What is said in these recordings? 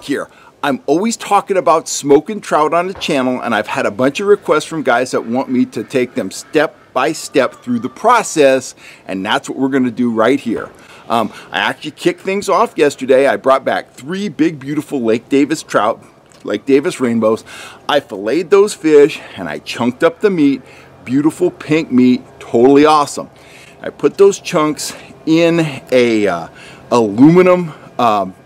here. I'm always talking about smoking trout on the channel, and I've had a bunch of requests from guys that want me to take them step by step through the process, and that's what we're going to do right here. I actually kicked things off yesterday. I brought back 3 big, beautiful Lake Davis trout, Lake Davis rainbows. I filleted those fish, and I chunked up the meat. Beautiful pink meat, totally awesome. I put those chunks in a aluminum,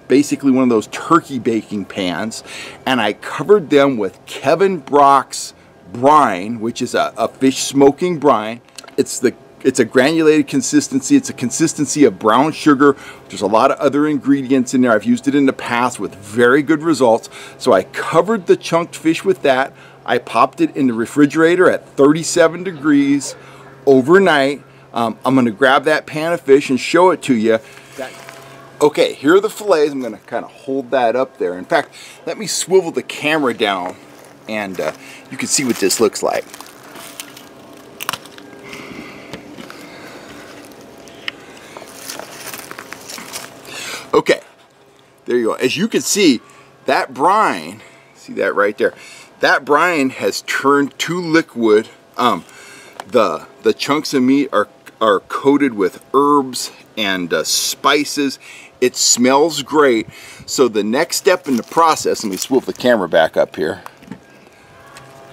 basically one of those turkey baking pans, and I covered them with Kevin Brock's brine, which is a fish smoking brine. It's a granulated consistency. It's a consistency of brown sugar. There's a lot of other ingredients in there. I've used it in the past with very good results. So I covered the chunked fish with that. I popped it in the refrigerator at 37 degrees overnight. I'm going to grab that pan of fish and show it to you. Okay, here are the fillets. I'm going to kind of hold that up there. In fact, let me swivel the camera down and you can see what this looks like. Okay, there you go. As you can see, that brine, see that right there? That brine has turned to liquid. The chunks of meat are coated with herbs and spices. It smells great. So the next step in the process, let me swivel the camera back up here.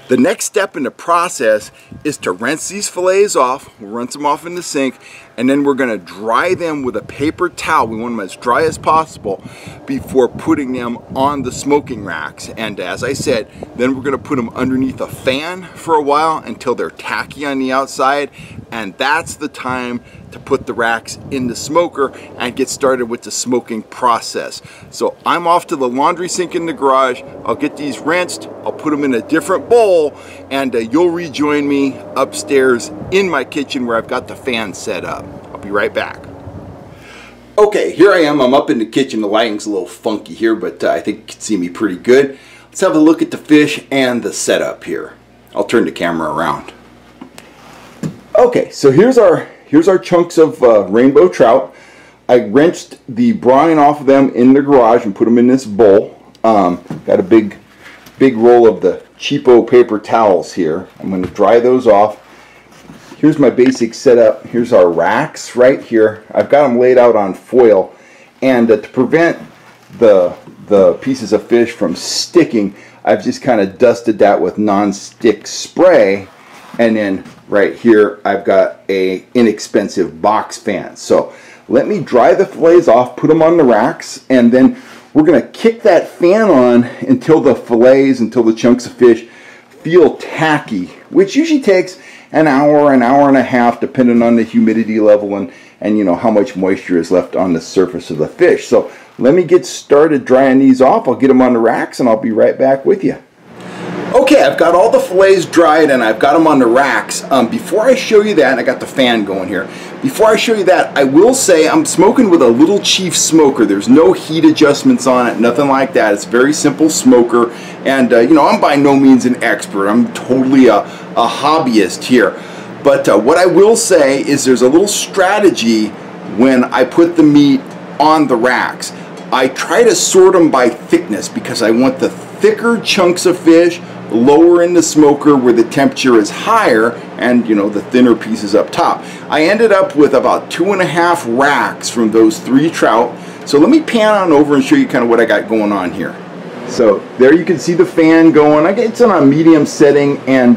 The next step in the process is to rinse these fillets off. We'll rinse them off in the sink, and then we're going to dry them with a paper towel. We want them as dry as possible before putting them on the smoking racks. And as I said, then we're going to put them underneath a fan for a while until they're tacky on the outside, and that's the time to put the racks in the smoker and get started with the smoking process. So I'm off to the laundry sink in the garage. I'll get these rinsed, I'll put them in a different bowl, and you'll rejoin me upstairs in my kitchen where I've got the fan set up. I'll be right back. Okay, here I am. I'm up in the kitchen. The lighting's a little funky here, but I think you can see me pretty good. Let's have a look at the fish and the setup here. I'll turn the camera around. Okay, so here's our chunks of rainbow trout. I rinsed the brine off of them in the garage and put them in this bowl. Got a big roll of the cheapo paper towels here. I'm going to dry those off. Here's my basic setup. Here's our racks right here. I've got them laid out on foil, and to prevent the pieces of fish from sticking, I've just kind of dusted that with non-stick spray. And then right here, I've got a inexpensive box fan. So let me dry the fillets off, put them on the racks, and then we're going to kick that fan on until the fillets, until the chunks of fish feel tacky, which usually takes an hour and a half, depending on the humidity level and you know how much moisture is left on the surface of the fish. So let me get started drying these off. I'll get them on the racks, and I'll be right back with you. Okay, I've got all the fillets dried and I've got them on the racks. Before I show you that, I got the fan going here. Before I show you that, I will say I'm smoking with a Little Chief smoker. There's no heat adjustments on it, nothing like that. It's a very simple smoker, and you know, I'm by no means an expert. I'm totally a hobbyist here. But what I will say is there's a little strategy when I put the meat on the racks. I try to sort them by thickness because I want the thicker chunks of fish lower in the smoker where the temperature is higher, and you know, the thinner pieces up top. I ended up with about 2.5 racks from those 3 trout. So let me pan on over and show you kind of what I got going on here. So there you can see the fan going. It's on a medium setting, and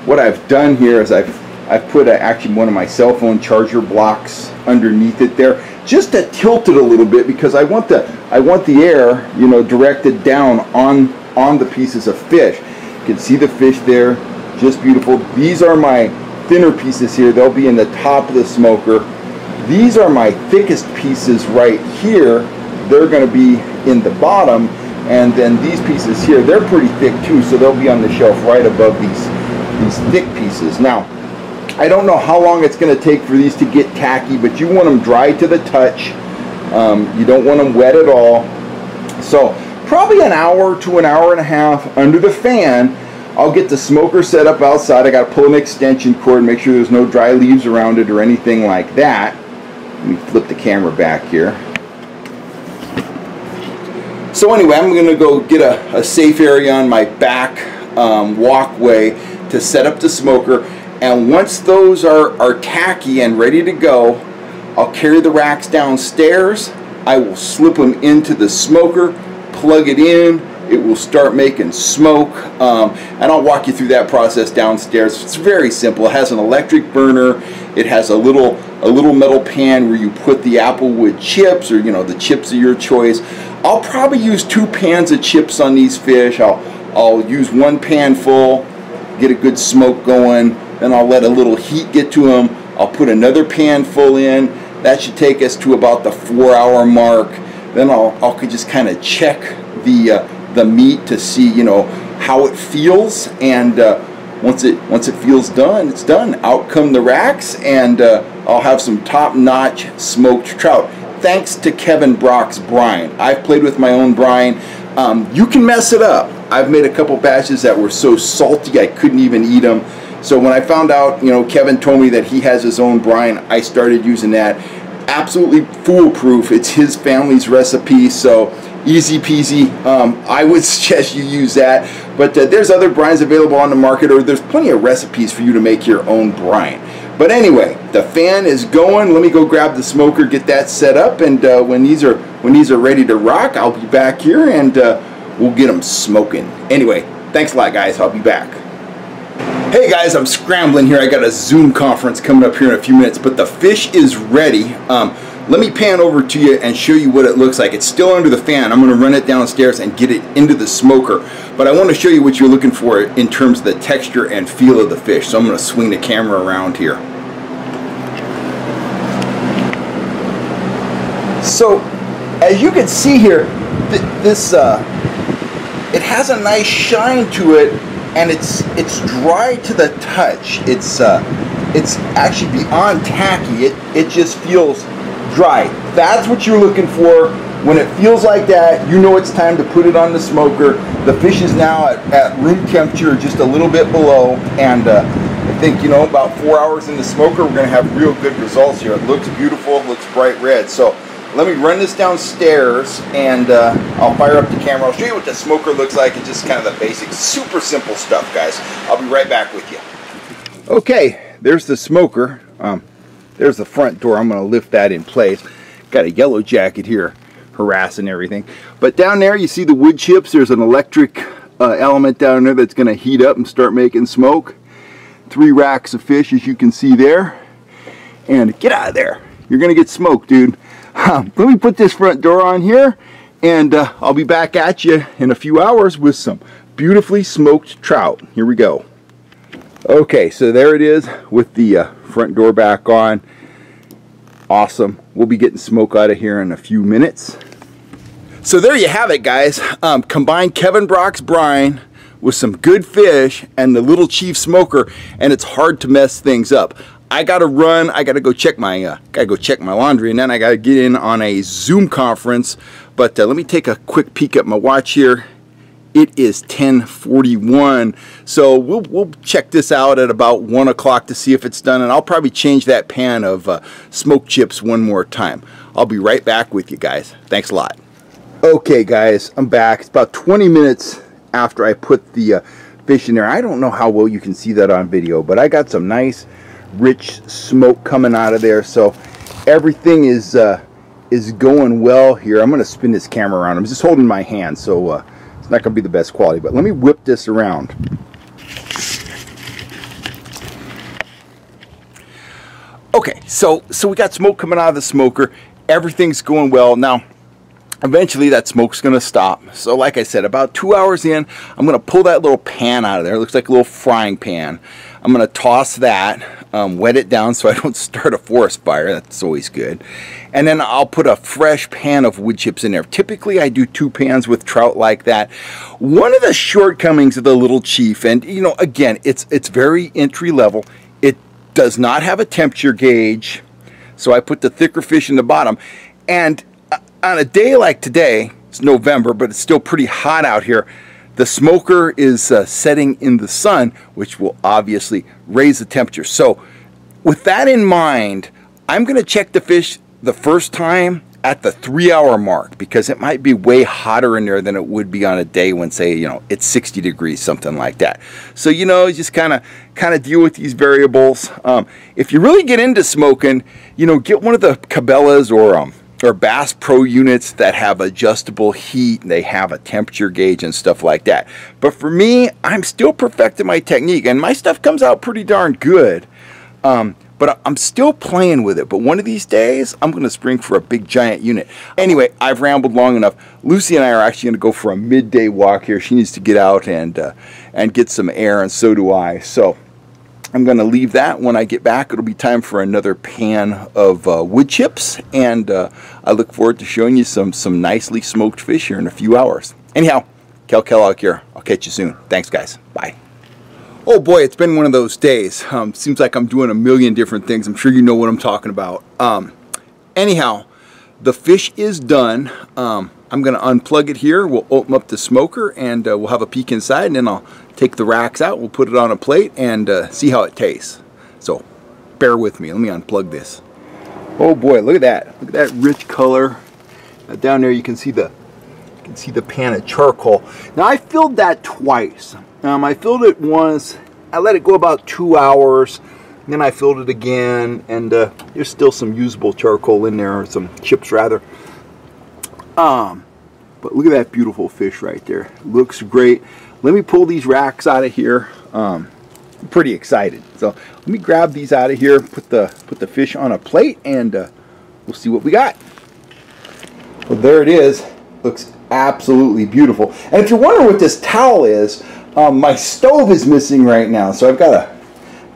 what I've done here is I've put actually one of my cell phone charger blocks underneath it there, just to tilt it a little bit, because I want the air, you know, directed down on the pieces of fish. You can see the fish there, just beautiful. These are my thinner pieces here. They'll be in the top of the smoker. These are my thickest pieces right here. They're going to be in the bottom, and then these pieces here, they're pretty thick too, so they'll be on the shelf right above these thick pieces. Now, I don't know how long it's going to take for these to get tacky, but you want them dry to the touch. You don't want them wet at all. So probably an hour to an hour and a half under the fan. I'll get the smoker set up outside. I got to pull an extension cord, make sure there's no dry leaves around it or anything like that. Let me flip the camera back here. So anyway, I'm going to go get a safe area on my back walkway to set up the smoker. And once those are tacky and ready to go, I'll carry the racks downstairs. I will slip them into the smoker, plug it in. It will start making smoke, and I'll walk you through that process downstairs. It's very simple. It has an electric burner. It has a little metal pan where you put the applewood chips, or the chips of your choice. I'll probably use 2 pans of chips on these fish. I'll use 1 pan full, get a good smoke going. Then I'll let a little heat get to them. I'll put another pan full in. That should take us to about the 4-hour mark. Then I'll just kind of check the meat to see how it feels, and once it feels done, it's done. Out come the racks, and I'll have some top-notch smoked trout. Thanks to Kevin Brock's brine. I've played with my own brine. You can mess it up. I've made a couple batches that were so salty I couldn't even eat them. So when I found out, Kevin told me that he has his own brine, I started using that. Absolutely foolproof. It's his family's recipe, so easy peasy. I would suggest you use that, but there's other brines available on the market, or there's plenty of recipes for you to make your own brine. But anyway, the fan is going. Let me go grab the smoker, get that set up, and when these are ready to rock, I'll be back here, and we'll get them smoking. Anyway, thanks a lot, guys. I'll be back. Hey guys, I'm scrambling here. I got a Zoom conference coming up here in a few minutes, but the fish is ready. Let me pan over to you and show you what it looks like. It's still under the fan. I'm going to run it downstairs and get it into the smoker. But I want to show you what you're looking for in terms of the texture and feel of the fish. So I'm going to swing the camera around here. So as you can see here, it has a nice shine to it, and it's dry to the touch. It's actually beyond tacky. It just feels dry. That's what you're looking for. When it feels like that, you know it's time to put it on the smoker. The fish is now at room temperature, just a little bit below, and I think about 4 hours in the smoker, we're going to have real good results here. It looks beautiful, it looks bright red. So let me run this downstairs, and I'll fire up the camera. I'll show you what the smoker looks like. It's just kind of the basic, super simple stuff, guys. I'll be right back with you. Okay, there's the smoker. There's the front door. I'm going to lift that in place. Got a yellow jacket here harassing everything. But down there you see the wood chips. There's an electric element down there that's going to heat up and start making smoke. 3 racks of fish, as you can see there. And get out of there. You're going to get smoked, dude. Let me put this front door on here, and I'll be back at you in a few hours with some beautifully smoked trout. Here we go. Okay, so there it is with the front door back on. Awesome. We'll be getting smoke out of here in a few minutes. So there you have it, guys. Combine Kevin Brock's brine with some good fish and the Little Chief smoker, and it's hard to mess things up. I gotta run. I gotta go check my laundry, and then I gotta get in on a Zoom conference. But let me take a quick peek at my watch here. It is 10:41, so we'll check this out at about 1 o'clock to see if it's done, and I'll probably change that pan of smoked chips one more time. I'll be right back with you guys. Thanks a lot. Okay guys, I'm back. It's about 20 minutes after I put the fish in there. I don't know how well you can see that on video, but I got some nice rich smoke coming out of there, so everything is going well here. I'm going to spin this camera around. I'm just holding my hand, so it's not going to be the best quality, but let me whip this around. Okay, so we got smoke coming out of the smoker. Everything's going well. Now, eventually that smoke's going to stop. So like I said, about 2 hours in, I'm going to pull that little pan out of there. It looks like a little frying pan. I'm going to toss that, wet it down so I don't start a forest fire. That's always good. And then I'll put a fresh pan of wood chips in there. Typically I do 2 pans with trout like that. One of the shortcomings of the Little Chief, and again, it's very entry level. It does not have a temperature gauge, so I put the thicker fish in the bottom. And on a day like today, it's November, but it's still pretty hot out here. The smoker is setting in the sun, which will obviously raise the temperature. So with that in mind, I'm going to check the fish the first time at the 3-hour mark, because it might be way hotter in there than it would be on a day when, say, you know, it's 60 degrees, something like that. So, you know, just kind of deal with these variables. If you really get into smoking, you know, get one of the Cabela's or Bass Pro units that have adjustable heat, and they have a temperature gauge and stuff like that. But for me, I'm still perfecting my technique, and my stuff comes out pretty darn good. But I'm still playing with it. But one of these days, I'm going to spring for a big giant unit. Anyway, I've rambled long enough. Lucy and I are actually going to go for a midday walk here. She needs to get out and get some air, and so do I. So I'm going to leave that. When I get back, it'll be time for another pan of wood chips, and I look forward to showing you some nicely smoked fish here in a few hours. Anyhow, Kel Kellogg here. I'll catch you soon. Thanks, guys. Bye. Oh boy, it's been one of those days. Seems like I'm doing a million different things. I'm sure you know what I'm talking about. Anyhow, the fish is done. I'm going to unplug it here. We'll open up the smoker, and we'll have a peek inside, and then I'll take the racks out. We'll put it on a plate and see how it tastes. So bear with me. Let me unplug this. Oh boy, look at that. Look at that rich color. Down there you can see the pan of charcoal. Now I filled that twice. I filled it once, I let it go about 2 hours, then I filled it again, and there's still some usable charcoal in there, or some chips rather. But look at that beautiful fish right there. Looks great. Let me pull these racks out of here. I'm pretty excited. So let me grab these out of here, put the fish on a plate, and we'll see what we got. Well, there it is. Looks absolutely beautiful. And if you're wondering what this towel is, my stove is missing right now, so I've got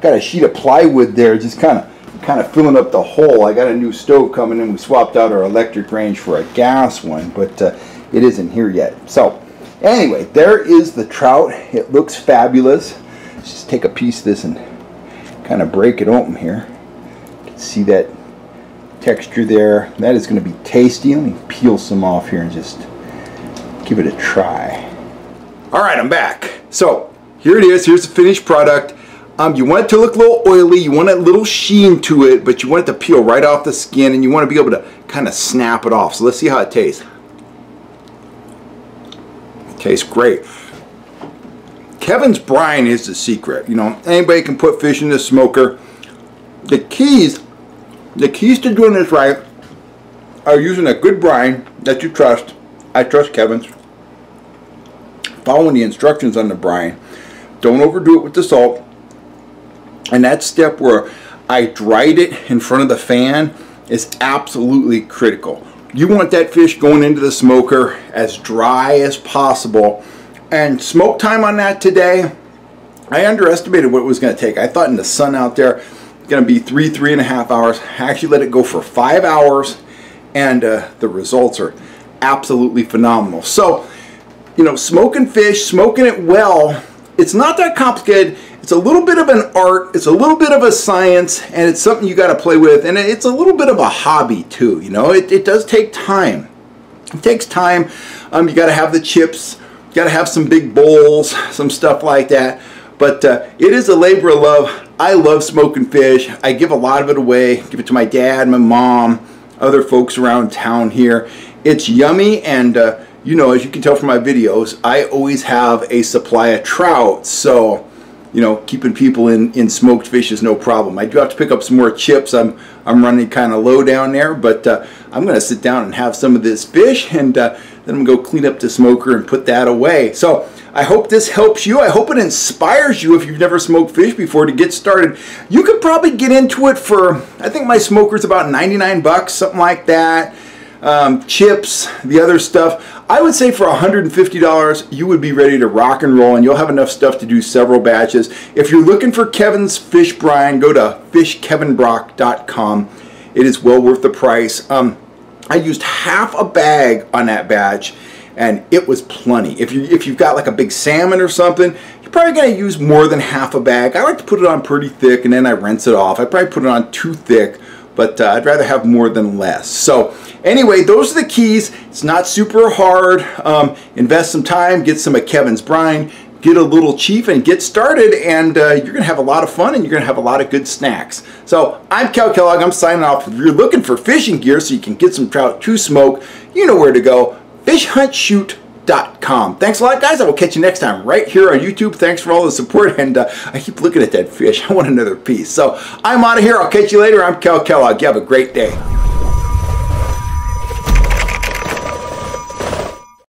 a sheet of plywood there, just kind of filling up the hole. I got a new stove coming in. We swapped out our electric range for a gas one, but it isn't here yet. So anyway, there is the trout. It looks fabulous. Let's just take a piece of this and kind of break it open here. You can see that texture there. That is going to be tasty. Let me peel some off here and just give it a try. All right, I'm back. So here it is. Here's the finished product. You want it to look a little oily. You want a little sheen to it, but you want it to peel right off the skin, and you want to be able to kind of snap it off. So let's see how it tastes. It tastes great. Kevin's brine is the secret. You know, anybody can put fish in the smoker. The keys to doing this right are using a good brine that you trust. I trust Kevin's. Following the instructions on the brine. Don't overdo it with the salt. And that step where I dried it in front of the fan is absolutely critical. You want that fish going into the smoker as dry as possible. And smoke time on that today, I underestimated what it was going to take. I thought in the sun out there, it's going to be 3.5 hours. I actually let it go for 5 hours, and the results are absolutely phenomenal. So, you know, smoking fish, smoking it well, it's not that complicated. It's a little bit of an art, it's a little bit of a science, and it's something you got to play with, and it's a little bit of a hobby too. You know, it does take time. It takes time. You got to have the chips, you got to have some big bowls, some stuff like that. But it is a labor of love. I love smoking fish. I give a lot of it away. Give it to my dad, my mom, other folks around town here. It's yummy, and you know, as you can tell from my videos, I always have a supply of trout. So, you know, keeping people in smoked fish is no problem. I do have to pick up some more chips. I'm running kind of low down there, but I'm going to sit down and have some of this fish, and then I'm going to go clean up the smoker and put that away. So I hope this helps you. I hope it inspires you if you've never smoked fish before to get started. You could probably get into it for, I think my smoker's about 99 bucks, something like that. Chips, the other stuff. I would say for $150 you would be ready to rock and roll, and you'll have enough stuff to do several batches. If you're looking for Kevin's fish brine, go to fishkevinbrock.com. It is well worth the price. I used half a bag on that batch, and it was plenty. If you've got like a big salmon or something, you're probably going to use more than half a bag. I like to put it on pretty thick, and then I rinse it off. I probably put it on too thick, but I'd rather have more than less. So anyway, those are the keys. It's not super hard. Invest some time, get some of Kevin's brine, get a little chief and get started, and you're going to have a lot of fun and you're going to have a lot of good snacks. So I'm Cal Kellogg. I'm signing off. If you're looking for fishing gear so you can get some trout to smoke, you know where to go. FishHuntShoot.com. Thanks a lot, guys. I will catch you next time right here on YouTube. Thanks for all the support, and I keep looking at that fish. I want another piece. So I'm out of here. I'll catch you later. I'm Cal Kellogg. You have a great day.